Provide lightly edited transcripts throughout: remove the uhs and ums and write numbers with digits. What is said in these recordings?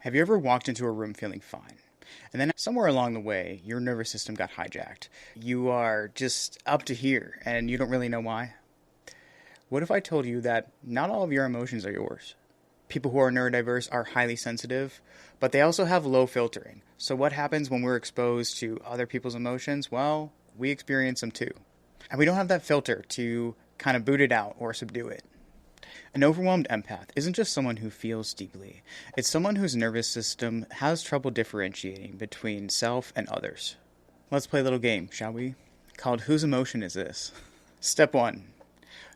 Have you ever walked into a room feeling fine? And then somewhere along the way, your nervous system got hijacked. You are just up to here and you don't really know why? What if I told you that not all of your emotions are yours? People who are neurodiverse are highly sensitive, but they also have low filtering. So what happens when we're exposed to other people's emotions? Well, we experience them too. And we don't have that filter to kind of boot it out or subdue it. An overwhelmed empath isn't just someone who feels deeply. It's someone whose nervous system has trouble differentiating between self and others. Let's play a little game, shall we? Called Whose Emotion Is This? Step 1.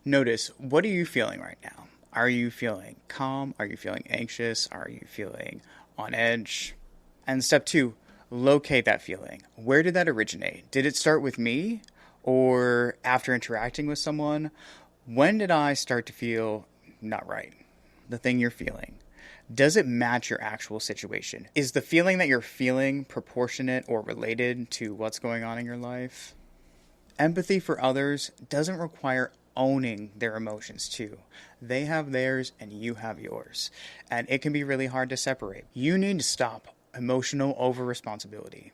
Notice, what are you feeling right now? Are you feeling calm? Are you feeling anxious? Are you feeling on edge? And step 2, locate that feeling. Where did that originate? Did it start with me? Or after interacting with someone? When did I start to feel not right? The thing you're feeling. Does it match your actual situation? Is the feeling that you're feeling proportionate or related to what's going on in your life? Empathy for others doesn't require owning their emotions too. They have theirs and you have yours. And it can be really hard to separate. You need to stop emotional over-responsibility.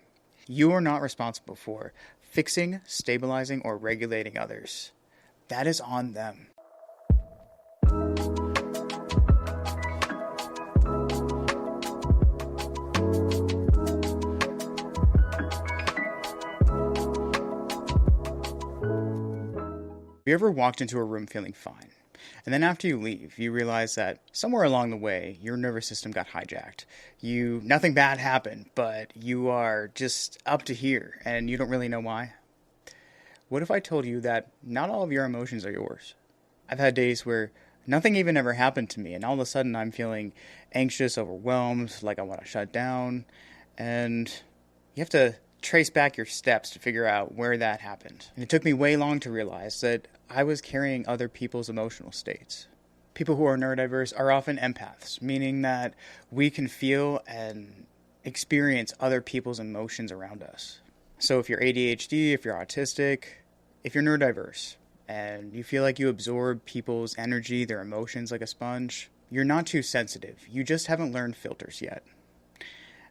You are not responsible for fixing, stabilizing, or regulating others. That is on them. Have you ever walked into a room feeling fine? And then after you leave, you realize that somewhere along the way, your nervous system got hijacked. Nothing bad happened, but you are just up to here and you don't really know why? What if I told you that not all of your emotions are yours? I've had days where nothing even ever happened to me, and all of a sudden I'm feeling anxious, overwhelmed, like I want to shut down, and you have to trace back your steps to figure out where that happened. And it took me way long to realize that I was carrying other people's emotional states. People who are neurodiverse are often empaths, meaning that we can feel and experience other people's emotions around us. So if you're ADHD, if you're autistic, if you're neurodiverse, and you feel like you absorb people's energy, their emotions like a sponge, you're not too sensitive. You just haven't learned filters yet.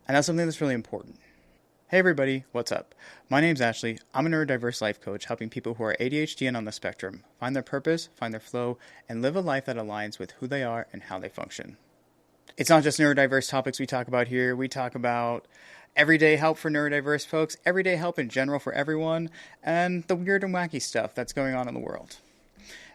And that's something that's really important. Hey everybody, what's up? My name's Ashley. I'm a neurodiverse life coach helping people who are ADHD and on the spectrum find their purpose, find their flow, and live a life that aligns with who they are and how they function. It's not just neurodiverse topics we talk about here. We talk about everyday help for neurodiverse folks, everyday help in general for everyone, and the weird and wacky stuff that's going on in the world.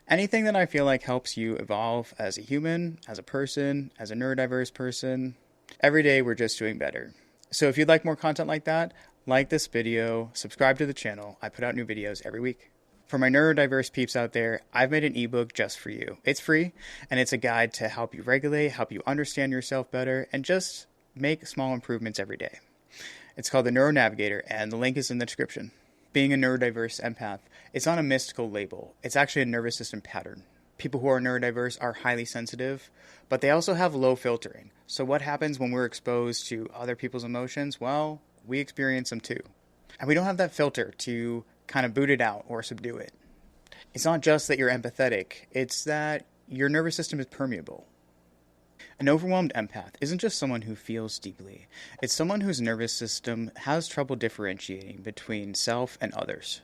Anything that I feel like helps you evolve as a human, as a person, as a neurodiverse person. Every day we're just doing better. So if you'd like more content like that, like this video, subscribe to the channel. I put out new videos every week. For my neurodiverse peeps out there, I've made an ebook just for you. It's free, and it's a guide to help you regulate, help you understand yourself better, and just make small improvements every day. It's called the Neuro Navigator, and the link is in the description. Being a neurodiverse empath, it's not a mystical label. It's actually a nervous system pattern. People who are neurodiverse are highly sensitive, but they also have low filtering. So what happens when we're exposed to other people's emotions? Well, we experience them too. And we don't have that filter to kind of boot it out or subdue it. It's not just that you're empathetic, it's that your nervous system is permeable. An overwhelmed empath isn't just someone who feels deeply. It's someone whose nervous system has trouble differentiating between self and others.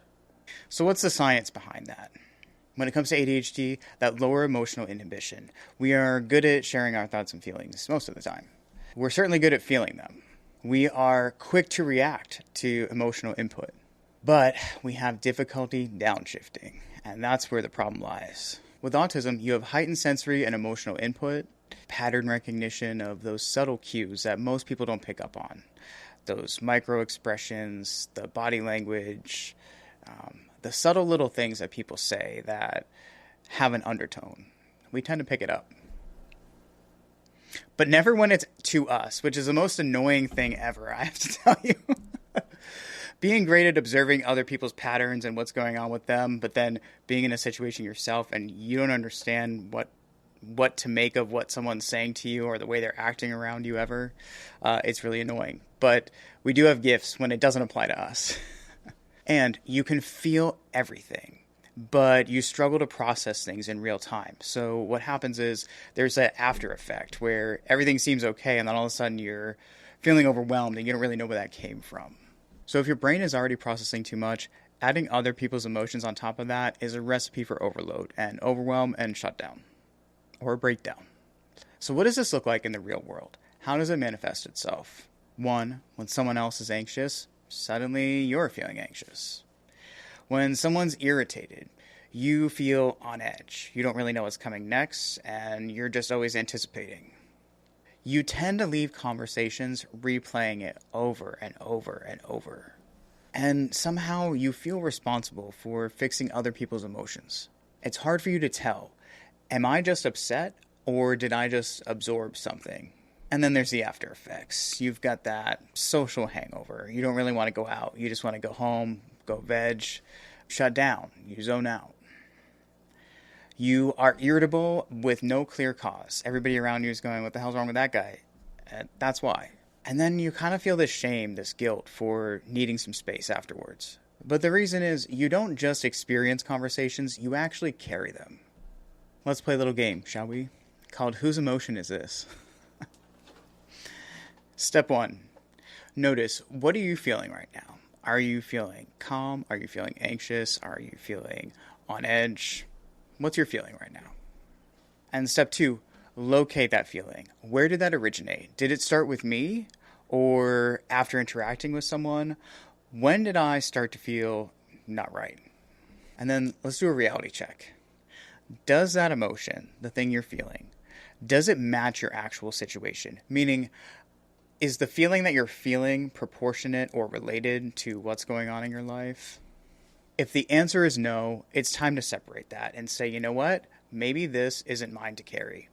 So what's the science behind that? When it comes to ADHD, that lower emotional inhibition, we are good at sharing our thoughts and feelings most of the time. We're certainly good at feeling them. We are quick to react to emotional input, but we have difficulty downshifting, and that's where the problem lies. With autism, you have heightened sensory and emotional input, pattern recognition of those subtle cues that most people don't pick up on. Those micro expressions, the body language, the subtle little things that people say that have an undertone. We tend to pick it up. But never when it's to us, which is the most annoying thing ever, I have to tell you. Being great at observing other people's patterns and what's going on with them, but then being in a situation yourself and you don't understand what to make of what someone's saying to you or the way they're acting around you ever, it's really annoying. But we do have gifts when it doesn't apply to us. And you can feel everything. but you struggle to process things in real time. So what happens is there's that after effect where everything seems okay, and then all of a sudden you're feeling overwhelmed and you don't really know where that came from. So if your brain is already processing too much, adding other people's emotions on top of that is a recipe for overload and overwhelm and shutdown or breakdown. So what does this look like in the real world? How does it manifest itself? 1, when someone else is anxious, suddenly you're feeling anxious. When someone's irritated, you feel on edge. You don't really know what's coming next, and you're just always anticipating. You tend to leave conversations replaying it over and over and over. And somehow you feel responsible for fixing other people's emotions. It's hard for you to tell, am I just upset or did I just absorb something? And then there's the after effects. You've got that social hangover. You don't really want to go out. You just want to go home, go veg, shut down. You zone out. You are irritable with no clear cause. Everybody around you is going, what the hell's wrong with that guy? That's why. And then you kind of feel this shame, this guilt for needing some space afterwards. But the reason is you don't just experience conversations, you actually carry them. Let's play a little game, shall we? Called Whose Emotion Is This? Step 1. Notice, what are you feeling right now? Are you feeling calm? Are you feeling anxious? Are you feeling on edge? What's your feeling right now? And step 2, locate that feeling. Where did that originate? Did it start with me? Or after interacting with someone? When did I start to feel not right? And then let's do a reality check. Does that emotion, the thing you're feeling, does it match your actual situation? Meaning, is the feeling that you're feeling proportionate or related to what's going on in your life? If the answer is no, it's time to separate that and say, you know what? Maybe this isn't mine to carry.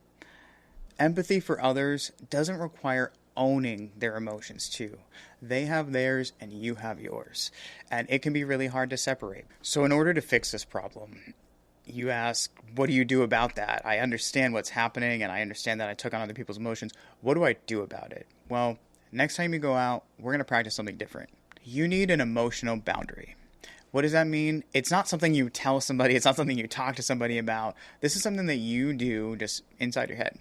Empathy for others doesn't require owning their emotions too. They have theirs and you have yours. And it can be really hard to separate. So in order to fix this problem, you ask, what do you do about that? I understand what's happening and I understand that I took on other people's emotions. What do I do about it? Well, next time you go out, we're going to practice something different. You need an emotional boundary. What does that mean? It's not something you tell somebody. It's not something you talk to somebody about. This is something that you do just inside your head.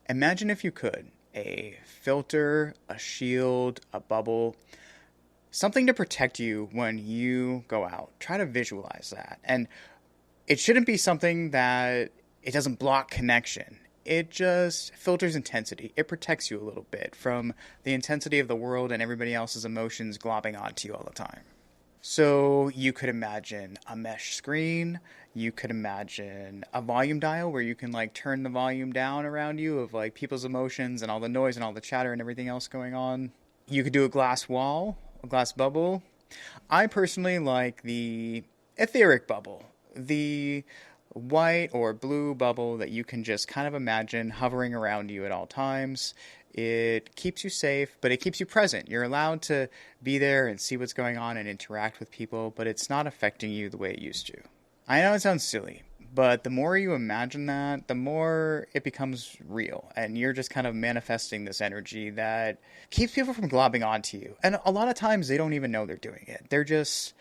Imagine, if you could, a filter, a shield, a bubble, something to protect you when you go out. Try to visualize that. And it shouldn't be something that it doesn't block connection. It just filters intensity. It protects you a little bit from the intensity of the world and everybody else's emotions globbing onto you all the time. So you could imagine a mesh screen. You could imagine a volume dial where you can turn the volume down around you of people's emotions and all the noise and all the chatter and everything else going on. You could do a glass wall, a glass bubble. I personally like the etheric bubble, the white or blue bubble that you can just kind of imagine hovering around you at all times. It keeps you safe, but it keeps you present. You're allowed to be there and see what's going on and interact with people, but it's not affecting you the way it used to. I know it sounds silly, but the more you imagine that, the more it becomes real, and you're just kind of manifesting this energy that keeps people from globbing onto you. And a lot of times they don't even know they're doing it. They're just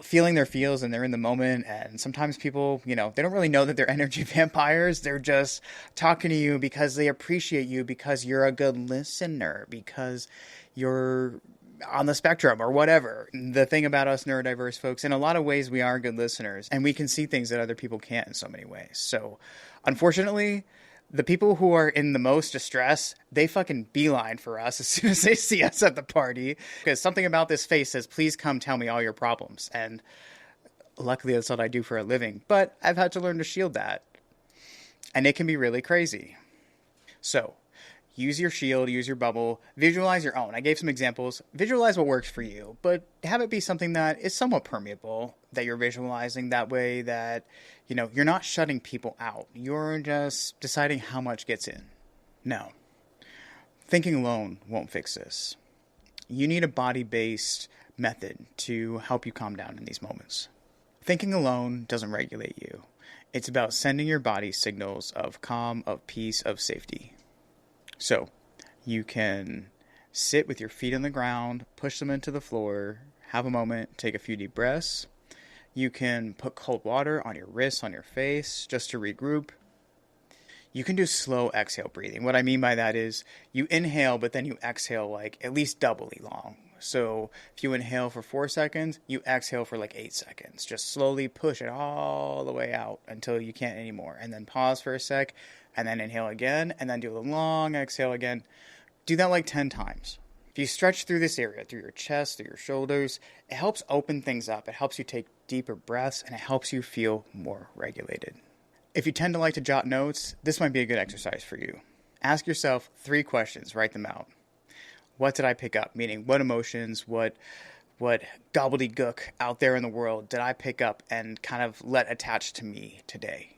feeling their feels and they're in the moment. And sometimes people, they don't really know that they're energy vampires. They're just talking to you because they appreciate you, because you're a good listener, because you're on the spectrum or whatever. The thing about us neurodiverse folks, in a lot of ways, we are good listeners and we can see things that other people can't in so many ways. So unfortunately, the people who are in the most distress, they fucking beeline for us as soon as they see us at the party. Because something about this face says, please come tell me all your problems. And luckily that's what I do for a living. But I've had to learn to shield that. And it can be really crazy. So use your shield, use your bubble, visualize your own. I gave some examples. Visualize what works for you, but have it be something that is somewhat permeable, that you're visualizing that way, that, you're not shutting people out. You're just deciding how much gets in. No. Thinking alone won't fix this. You need a body-based method to help you calm down in these moments. Thinking alone doesn't regulate you. It's about sending your body signals of calm, of peace, of safety. So you can sit with your feet on the ground, push them into the floor, have a moment, take a few deep breaths. You can put cold water on your wrists, on your face, just to regroup. You can do slow exhale breathing. What I mean by that is you inhale, but then you exhale like at least doubly long. So if you inhale for 4 seconds, you exhale for like 8 seconds. Just slowly push it all the way out until you can't anymore. And then pause for a sec, and then inhale again, and then do a long exhale again. Do that like 10 times. If you stretch through this area, through your chest, through your shoulders, it helps open things up. It helps you take deeper breaths, and it helps you feel more regulated. If you tend to like to jot notes, this might be a good exercise for you. Ask yourself 3 questions, write them out. What did I pick up? Meaning, what emotions, what gobbledygook out there in the world did I pick up and kind of let attach to me today?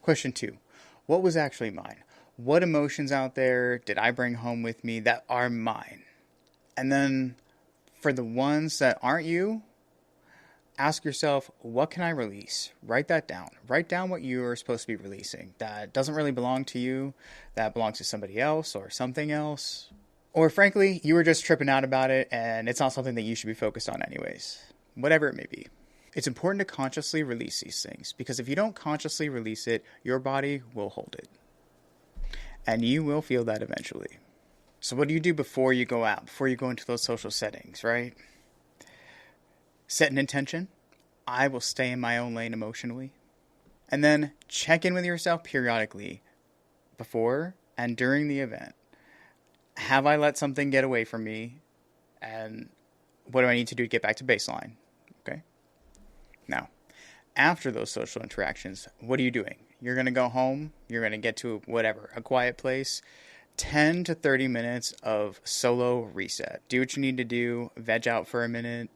Question 2, what was actually mine? What emotions out there did I bring home with me that are mine? And then for the ones that aren't you, ask yourself, what can I release? Write that down. Write down what you're supposed to be releasing that doesn't really belong to you, that belongs to somebody else or something else. Or frankly, you were just tripping out about it and it's not something that you should be focused on anyways. Whatever it may be. It's important to consciously release these things because if you don't consciously release it, your body will hold it. And you will feel that eventually. So what do you do before you go out, before you go into those social settings, right? Set an intention. I will stay in my own lane emotionally. And then check in with yourself periodically before and during the event. Have I let something get away from me? And what do I need to do to get back to baseline? Okay. Now, after those social interactions, what are you doing? You're going to go home. You're going to get to whatever, a quiet place. 10 to 30 minutes of solo reset. Do what you need to do. Veg out for a minute.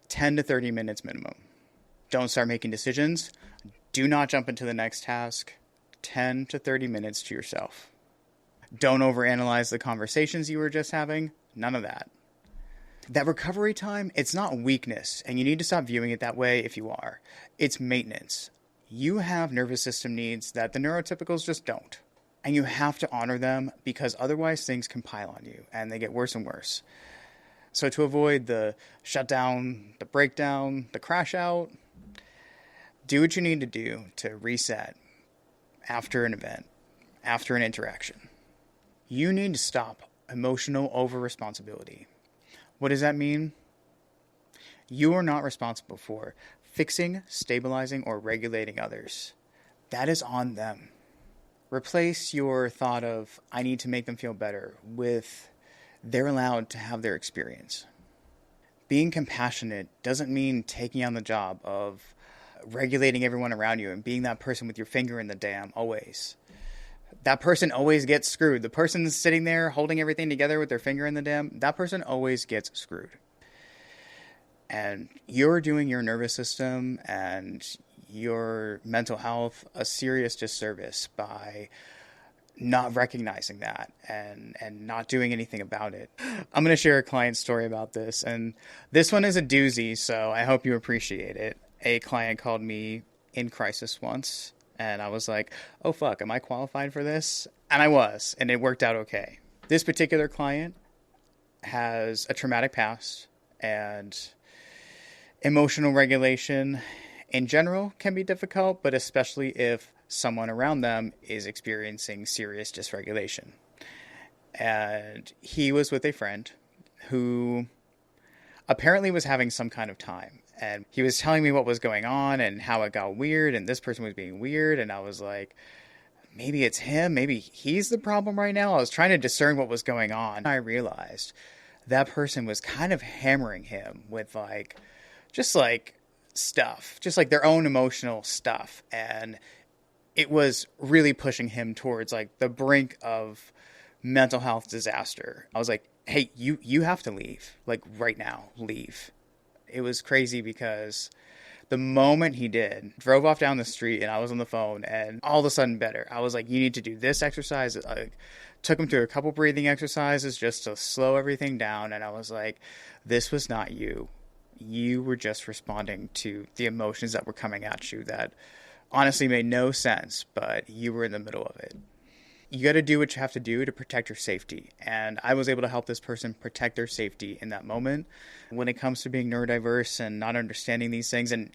10 to 30 minutes minimum. Don't start making decisions. Do not jump into the next task. 10 to 30 minutes to yourself. Don't overanalyze the conversations you were just having. None of that. That recovery time, it's not weakness, and you need to stop viewing it that way if you are. It's maintenance. You have nervous system needs that the neurotypicals just don't. And you have to honor them because otherwise things can pile on you and they get worse and worse. So to avoid the shutdown, the breakdown, the crash out, do what you need to do to reset after an event, after an interaction. You need to stop emotional over-responsibility. What does that mean? You are not responsible for fixing, stabilizing, or regulating others. That is on them. Replace your thought of, I need to make them feel better, with they're allowed to have their experience. Being compassionate doesn't mean taking on the job of regulating everyone around you and being that person with your finger in the dam always. That person always gets screwed. The person that's sitting there holding everything together with their finger in the dam, that person always gets screwed. And you're doing your nervous system and your mental health a serious disservice by not recognizing that and not doing anything about it. I'm going to share a client story about this, and this one is a doozy, so I hope you appreciate it. A client called me in crisis once, and I was like, oh fuck, am I qualified for this? And I was, and it worked out okay. This particular client has a traumatic past, and emotional regulation in general can be difficult, but especially if someone around them is experiencing serious dysregulation. And he was with a friend who apparently was having some kind of time. And he was telling me what was going on and how it got weird, and this person was being weird. And I was like, maybe it's him. Maybe he's the problem right now. I was trying to discern what was going on. I realized that person was kind of hammering him with just stuff, just like their own emotional stuff. And it was really pushing him towards the brink of mental health disaster. I was like, hey, you have to leave, right now, leave. It was crazy because the moment he drove off down the street and I was on the phone and all of a sudden better. I was like, you need to do this exercise. I took him through a couple breathing exercises just to slow everything down. And I was like, this was not you. You were just responding to the emotions that were coming at you that honestly made no sense, but you were in the middle of it. you got to do what you have to do to protect your safety. And I was able to help this person protect their safety in that moment. When it comes to being neurodiverse and not understanding these things, and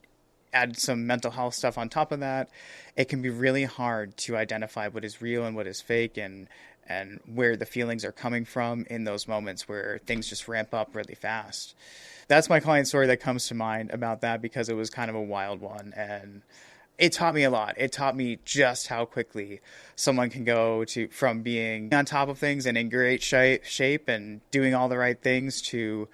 add some mental health stuff on top of that, it can be really hard to identify what is real and what is fake, and where the feelings are coming from in those moments where things just ramp up really fast. That's my client story that comes to mind about that, because it was kind of a wild one, and it taught me a lot. It taught me just how quickly someone can go from being on top of things and in great shape and doing all the right things to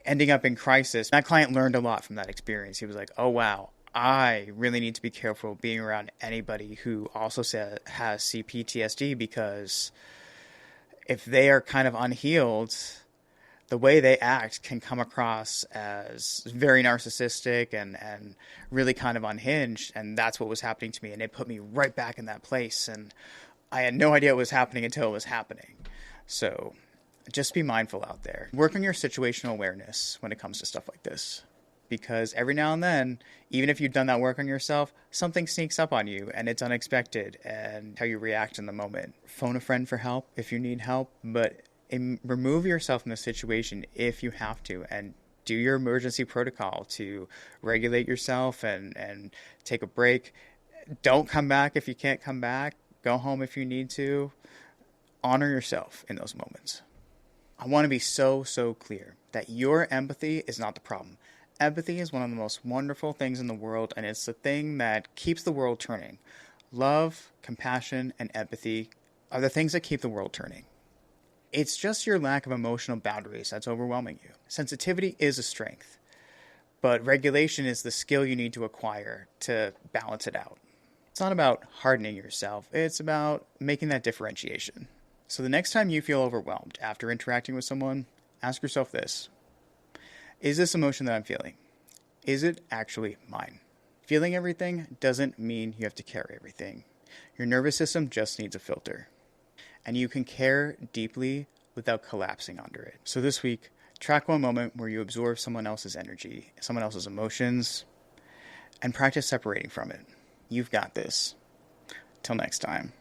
ending up in crisis. That client learned a lot from that experience. He was like, oh, wow, I really need to be careful being around anybody who also has CPTSD, because if they are kind of unhealed, the way they act can come across as very narcissistic and really kind of unhinged. And that's what was happening to me. And it put me right back in that place. And I had no idea what was happening until it was happening. So just be mindful out there. Work on your situational awareness when it comes to stuff like this. Because every now and then, even if you've done that work on yourself, something sneaks up on you and it's unexpected, and how you react in the moment. Phone a friend for help if you need help, but remove yourself from the situation if you have to, and do your emergency protocol to regulate yourself and take a break. Don't come back if you can't come back. Go home if you need to. Honor yourself in those moments. I want to be so clear that your empathy is not the problem. Empathy is one of the most wonderful things in the world, and it's the thing that keeps the world turning. Love, compassion, and empathy are the things that keep the world turning. It's just your lack of emotional boundaries that's overwhelming you. Sensitivity is a strength, but regulation is the skill you need to acquire to balance it out. It's not about hardening yourself. It's about making that differentiation. So the next time you feel overwhelmed after interacting with someone, ask yourself this. Is this emotion that I'm feeling? Is it actually mine? Feeling everything doesn't mean you have to carry everything. Your nervous system just needs a filter. And you can care deeply without collapsing under it. So this week, track one moment where you absorb someone else's energy, someone else's emotions, and practice separating from it. You've got this. Till next time.